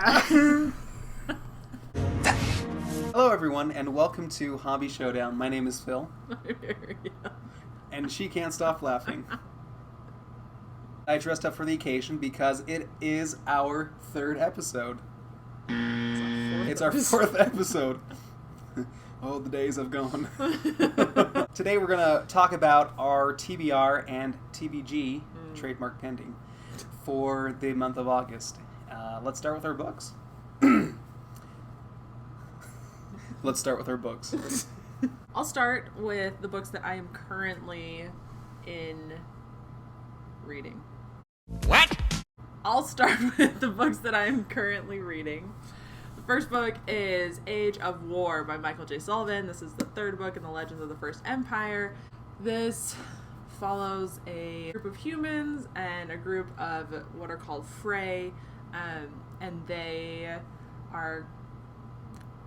Hello everyone, and welcome to Hobby Showdown. My name is Phil. And she can't stop laughing. I dressed up for the occasion because it is our third episode. It's our fourth episode. Oh, the days have gone. Today we're going to talk about our TBR and TBG, trademark pending, for the month of August. Let's start with our books. Let's start with our books. I'll start with the books that I am currently in reading. What? I'll start with the books that I am currently reading. The first book is Age of War by Michael J. Sullivan. This is the third book in the Legends of the First Empire. This follows a group of humans and a group of what are called Frey, and they are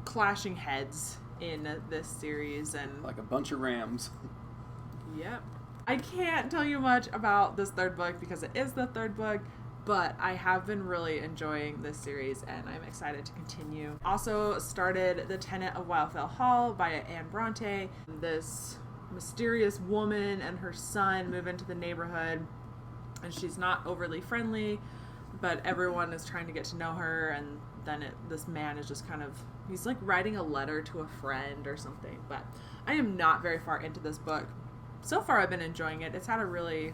clashing heads in this series. And like a bunch of rams. Yep. I can't tell you much about this third book because it is the third book, but I have been really enjoying this series and I'm excited to continue. Also started The Tennant of Wildfell Hall by Anne Bronte. This mysterious woman and her son move into the neighborhood, and she's not overly friendly, but everyone is trying to get to know her, and then this man is just kind of, he's like writing a letter to a friend or something. But I am not very far into this book. So far I've been enjoying it. It's had a really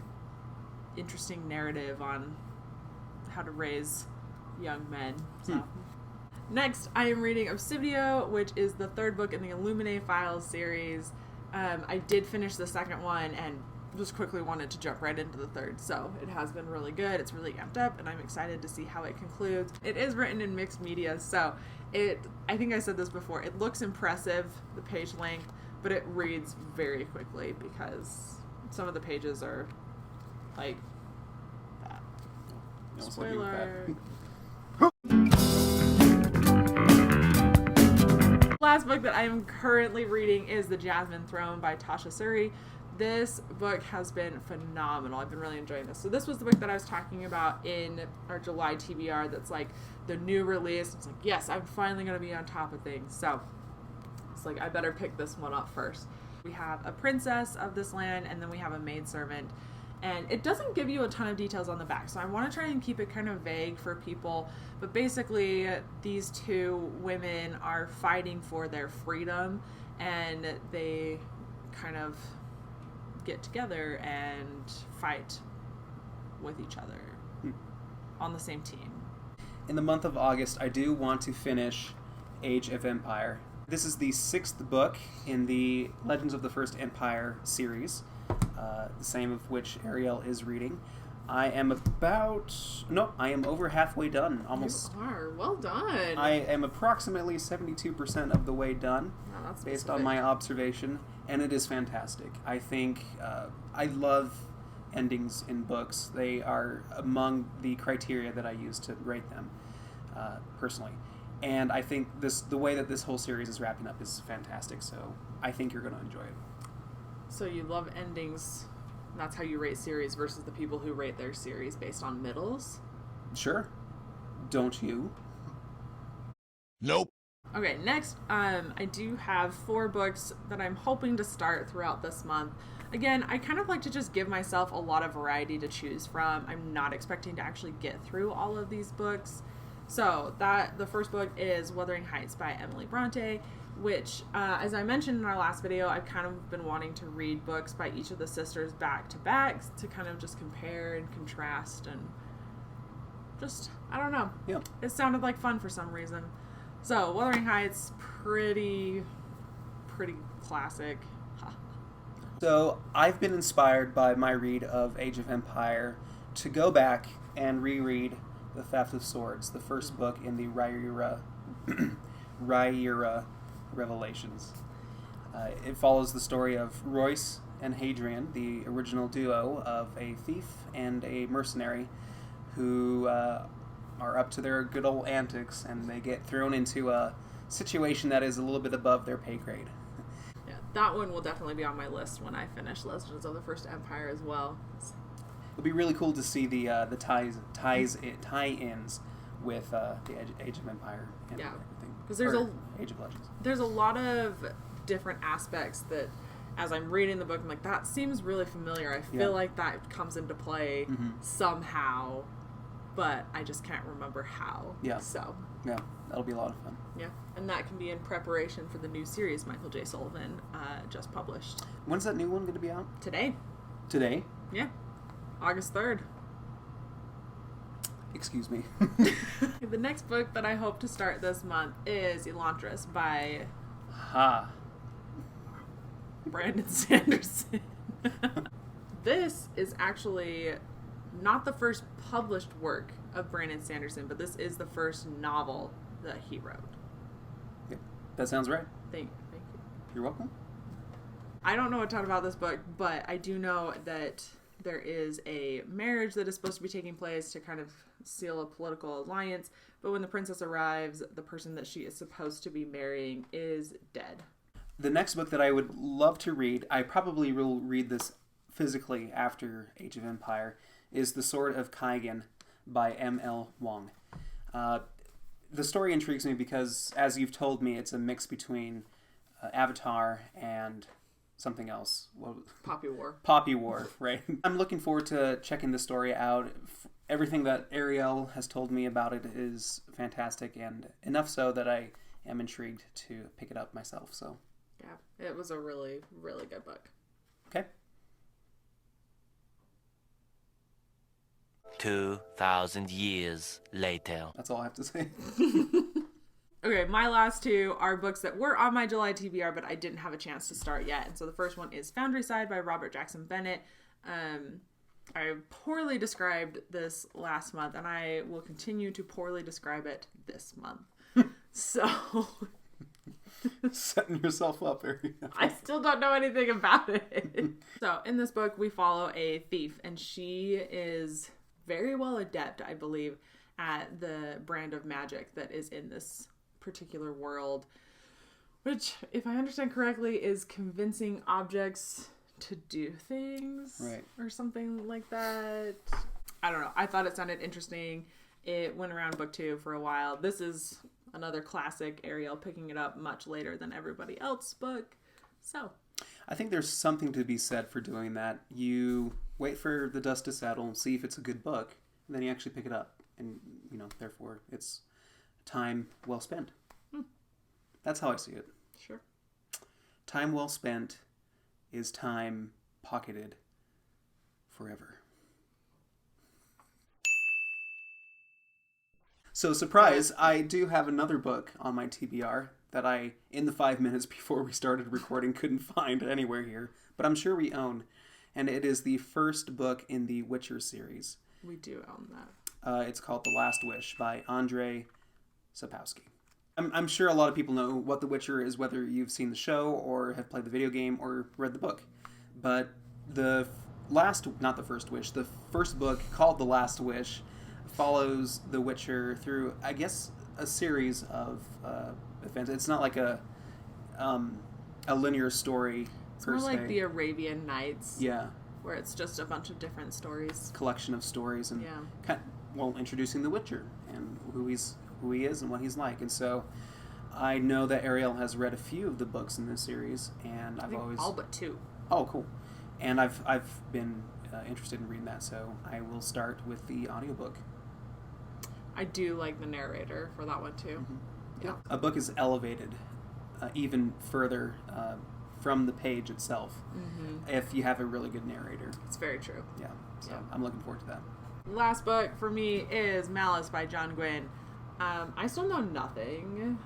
interesting narrative on how to raise young men. So next I am reading Obsidio, which is the third book in the Illuminae Files series. I did finish the second one and just quickly wanted to jump right into the third, so it has been really good. It's really amped up and I'm excited to see how it concludes. It is written in mixed media, so I think I said this before, it looks impressive, the page length, but it reads very quickly because some of the pages are like that. No, Spoiler. Last book that I am currently reading is The Jasmine Throne by Tasha Suri. This book has been phenomenal. I've been really enjoying this. So this was the book that I was talking about in our July TBR that's like the new release. It's like, yes, I'm finally going to be on top of things. So it's like, I better pick this one up first. We have a princess of this land, and then we have a maidservant. And it doesn't give you a ton of details on the back, so I want to try and keep it kind of vague for people. But basically, these two women are fighting for their freedom, and they kind of get together and fight with each other on the same team. In the month of August, I do want to finish Age of Empyre. This is the sixth book in the Legends of the First Empire series, the same of which Ariel is reading. I am over halfway done, almost. You are. Well done. I am approximately 72% of the way done, that's based on my observation, and it is fantastic. I think I love endings in books. They are among the criteria that I use to rate them, personally. And I think the way that this whole series is wrapping up is fantastic, so I think you're going to enjoy it. So you love endings. That's how you rate series versus the people who rate their series based on middles? Sure. Don't you? Nope. Okay, next, I do have 4 books that I'm hoping to start throughout this month. Again, I kind of like to just give myself a lot of variety to choose from. I'm not expecting to actually get through all of these books. So the first book is Wuthering Heights by Emily Bronte, which, as I mentioned in our last video, I've kind of been wanting to read books by each of the sisters back to back to kind of just compare and contrast and just, I don't know. Yeah. It sounded like fun for some reason. So, Wuthering Heights, pretty classic. So, I've been inspired by my read of Age of Empire to go back and reread The Theft of Swords, the first book in the Rhaenyra Revelations. It follows the story of Royce and Hadrian, the original duo of a thief and a mercenary who are up to their good old antics, and they get thrown into a situation that is a little bit above their pay grade. Yeah, that one will definitely be on my list when I finish Legends of the First Empire as well. It'll be really cool to see the tie-ins with the Age of Empire and everything. Because Age of Legends. There's a lot of different aspects that, as I'm reading the book, I'm like, that seems really familiar. I feel like that comes into play somehow, but I just can't remember how. Yeah. So. Yeah, that'll be a lot of fun. Yeah, and that can be in preparation for the new series Michael J. Sullivan just published. When's that new one going to be out? Today. Today? Yeah. August 3rd. Excuse me. The next book that I hope to start this month is Elantris by Brandon Sanderson. This is actually not the first published work of Brandon Sanderson, but this is the first novel that he wrote. Yep, that sounds right. Thank you. You're welcome. I don't know a ton about this book, but I do know that there is a marriage that is supposed to be taking place to kind of seal a political alliance, but when the princess arrives, the person that she is supposed to be marrying is dead. The next book that I would love to read, I probably will read this physically after Age of Empire, is The Sword of Kaigen by M.L. Wong. The story intrigues me because, as you've told me, it's a mix between Avatar and something else. Poppy War. Poppy War, right? I'm looking forward to checking the story out. Everything that Ariel has told me about it is fantastic, and enough so that I am intrigued to pick it up myself. So, yeah, it was a really, really good book. Okay. 2,000 years later. That's all I have to say. Okay, my last two are books that were on my July TBR, but I didn't have a chance to start yet. And so the first one is Foundryside by Robert Jackson Bennett. I poorly described this last month, and I will continue to poorly describe it this month. So... Setting yourself up, Ariel. I still don't know anything about it. So in this book, we follow a thief, and she is very well adept, I believe, at the brand of magic that is in this particular world, which, if I understand correctly, is convincing objects to do things, right, or something like that. I don't know. I thought it sounded interesting. It went around book 2 for a while. This is another classic, Ariel picking it up much later than everybody else's book. So I think there's something to be said for doing that. You wait for the dust to settle, see if it's a good book, and then you actually pick it up. And, therefore, it's time well spent. That's how I see it. Sure. Time well spent is time pocketed forever. So, surprise, I do have another book on my TBR that I, in the 5 minutes before we started recording, couldn't find anywhere here, but I'm sure we own. And it is the first book in the Witcher series. We do own that. It's called The Last Wish by Andrzej Sapkowski. I'm sure a lot of people know what The Witcher is, whether you've seen the show or have played the video game or read the book. But the first book, called The Last Wish, follows The Witcher through, I guess, a series of events. It's not like a linear story. It's more like the Arabian Nights. Yeah. Where it's just a bunch of different stories. Collection of stories, and introducing The Witcher and who he is and what he's like. And so I know that Ariel has read a few of the books in this series, and I've always all but 2. Oh, cool. And I've been interested in reading that, so I will start with the audiobook. I do like the narrator for that one too. Mm-hmm. Yeah. A book is elevated even further from the page itself if you have a really good narrator. It's very true. Yeah. So I'm looking forward to that. Last book for me is Malice by John Gwynne. I still know nothing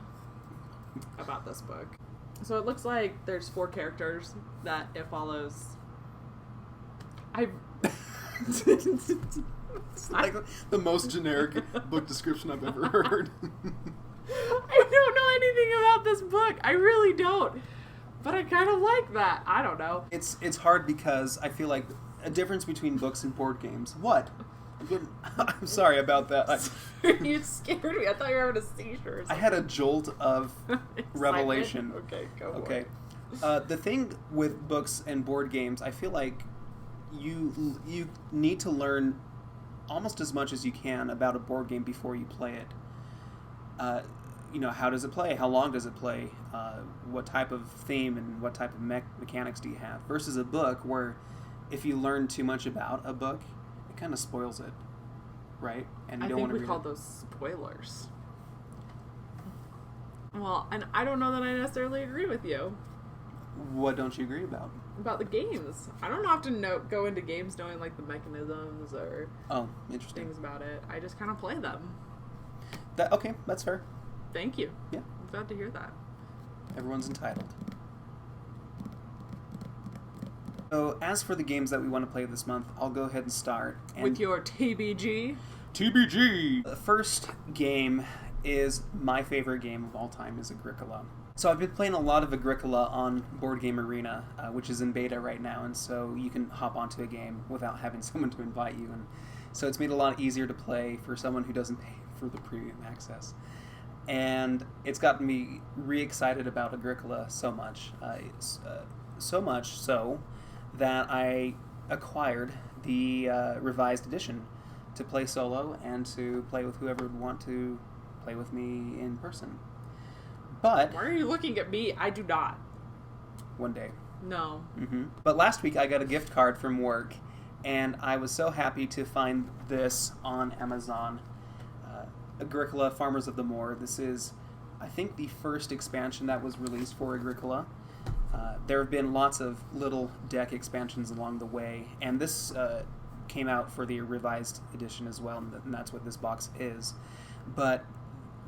about this book. So it looks like there's 4 characters that it follows. It's like the most generic book description I've ever heard. I don't know anything about this book. I really don't. But I kind of like that. I don't know. It's hard because I feel like a difference between books and board games. What? I'm sorry about that. You scared me. I thought you were having a seizure. I had a jolt of revelation. Okay, go for it. The thing with books and board games, I feel like you need to learn almost as much as you can about a board game before you play it. How does it play? How long does it play? What type of theme and what type of mechanics do you have? Versus a book where if you learn too much about a book, it kind of spoils it, right? And you don't want to read call those spoilers. Well, and I don't know that I necessarily agree with you. What don't you agree about? About the games. I don't often go into games knowing like the mechanisms or interesting things about it. I just kind of play them. Okay, that's fair. Thank you. Yeah. I'm glad to hear that. Everyone's entitled. So, as for the games that we want to play this month, I'll go ahead and start. With your TBG? TBG! The first game is my favorite game of all time, is Agricola. So I've been playing a lot of Agricola on Board Game Arena, which is in beta right now, and so you can hop onto a game without having someone to invite you. And so it's made it a lot easier to play for someone who doesn't pay for the premium access. And it's gotten me re-excited about Agricola so much. So much so that I acquired the revised edition to play solo and to play with whoever would want to play with me in person. But why are you looking at me? I do not. One day. No. Mm-hmm. But last week I got a gift card from work, and I was so happy to find this on Amazon. Agricola, Farmers of the Moor. This is, I think, the first expansion that was released for Agricola. There have been lots of little deck expansions along the way, and this came out for the revised edition as well, and that's what this box is. But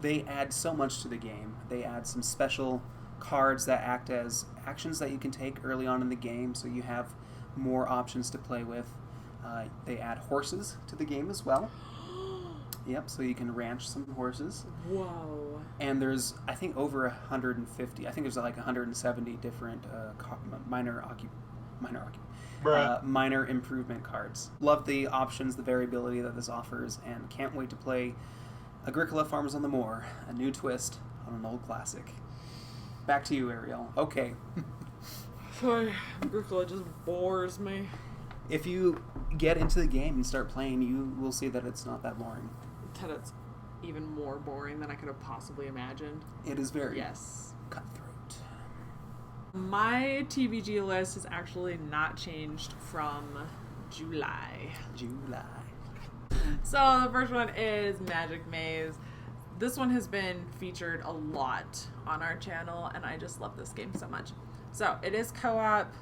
they add so much to the game. They add some special cards that act as actions that you can take early on in the game, so you have more options to play with. They add horses to the game as well. Yep, so you can ranch some horses. Whoa. And there's, I think, over 150. I think there's like 170 different minor improvement cards. Love the options, the variability that this offers, and can't wait to play Agricola Farmers on the Moor, a new twist on an old classic. Back to you, Ariel. Okay. Sorry, Agricola just bores me. If you get into the game and start playing, you will see that it's not that boring. Tennant's even more boring than I could have possibly imagined. It is very cutthroat. My TBG list has actually not changed from July. So the first one is Magic Maze. This one has been featured a lot on our channel, and I just love this game so much. So it is co-op.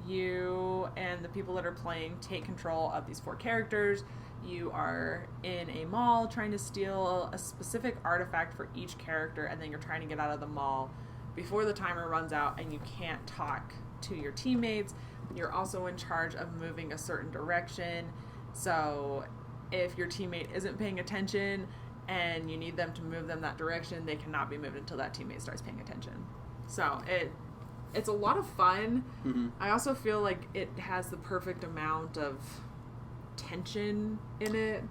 You and the people that are playing take control of these 4 characters. You are in a mall trying to steal a specific artifact for each character, and then you're trying to get out of the mall before the timer runs out, and you can't talk to your teammates. You're also in charge of moving a certain direction. So if your teammate isn't paying attention and you need them to move them that direction, they cannot be moved until that teammate starts paying attention. So it's a lot of fun. Mm-hmm. I also feel like it has the perfect amount of tension in it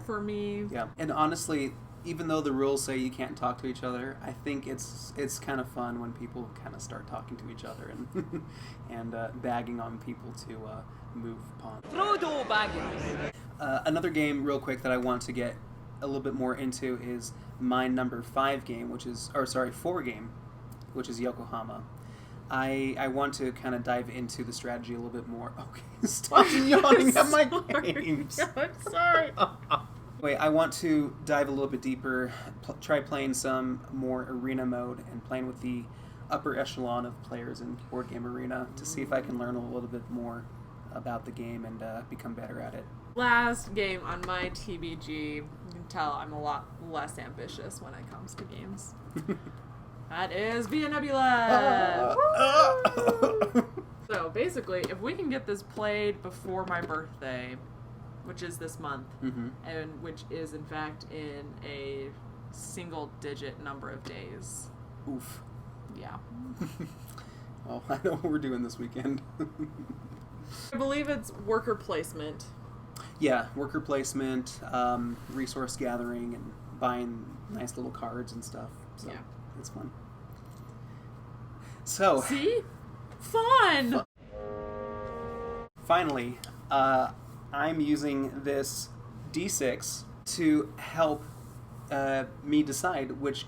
for me. Yeah. And honestly, even though the rules say you can't talk to each other, I think it's kind of fun when people kind of start talking to each other and and bagging on people to move upon. Frodo Baggins. Another game real quick that I want to get a little bit more into is my number 5 game, 4 game, which is Yokohama. I want to kind of dive into the strategy a little bit more. Okay, stop yawning at my games. I'm sorry. Wait, I want to dive a little bit deeper, try playing some more arena mode and playing with the upper echelon of players in Board Game Arena to see if I can learn a little bit more about the game and become better at it. Last game on my TBG, you can tell I'm a lot less ambitious when it comes to games. That is Via Nebula! So basically, if we can get this played before my birthday, which is this month, and which is in fact in a single-digit number of days. Oof. Yeah. Well, I know what we're doing this weekend. I believe it's worker placement. Yeah, worker placement, resource gathering, and buying nice little cards and stuff. So yeah. It's fun. So see? Fun! Finally, I'm using this D6 to help me decide which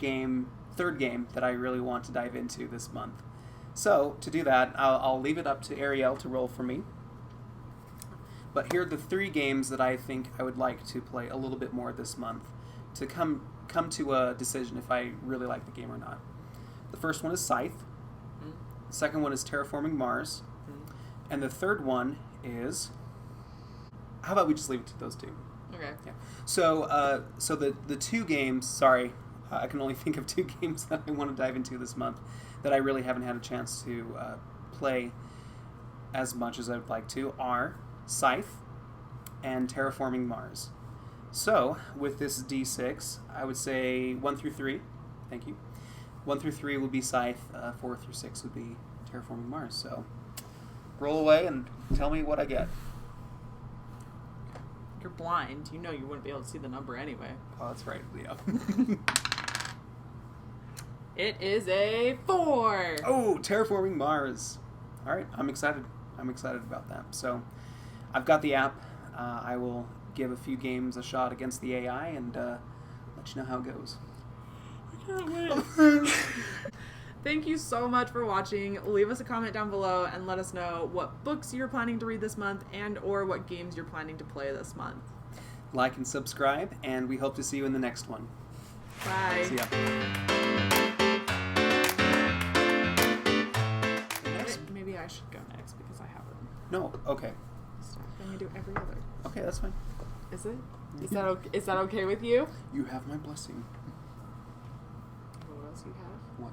third game that I really want to dive into this month. So, to do that, I'll leave it up to Ariel to roll for me. But here are the 3 games that I think I would like to play a little bit more this month to come to a decision if I really like the game or not. The first one is Scythe. The second one is Terraforming Mars. And the third one is... How about we just leave it to those 2? Okay. Yeah. So the 2 games... Sorry, I can only think of 2 games that I want to dive into this month that I really haven't had a chance to play as much as I would like to are Scythe and Terraforming Mars. So, with this D6, I would say 1 through 3. Thank you. 1 through 3 would be Scythe. 4 through 6 would be Terraforming Mars. So, roll away and tell me what I get. You're blind. You know you wouldn't be able to see the number anyway. Oh, that's right, Leo. It is a 4! Oh, Terraforming Mars. All right, I'm excited. I'm excited about that. So, I've got the app. I will give a few games a shot against the AI and let you know how it goes. I can't wait. Thank you so much for watching. Leave us a comment down below and let us know what books you're planning to read this month and or what games you're planning to play this month. Like and subscribe, and we hope to see you in the next one. Bye. See ya. Maybe I should go next because I haven't. No, okay. Then we do every other. Okay, that's fine. Is it? Is that okay with you? You have my blessing. What else you have? What?